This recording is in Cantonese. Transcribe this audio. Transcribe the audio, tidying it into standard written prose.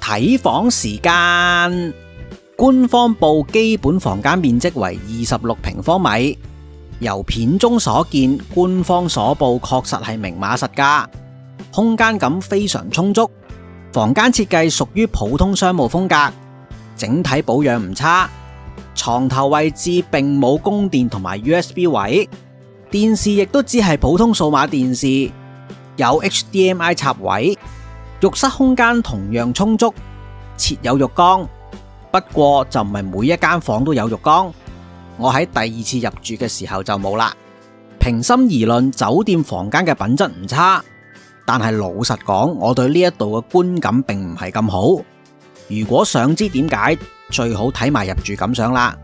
睇房時間，官方報基本房間面積為26平方米。由片中所見，官方所報確實係明碼實價，空間感非常充足。房間設計屬於普通商務風格，整體保養唔差。床頭位置並冇供電同埋 USB 位，電視亦都只係普通數碼電視，有 HDMI 插位。浴室空間同樣充足，設有浴缸，不過就唔係每一間房都有浴缸。我喺第二次入住嘅時候就冇啦。平心而論，酒店房間嘅品質唔差，但係老實講，我對呢一度嘅觀感並唔係咁好。如果想知點解，最好睇埋入住感想啦。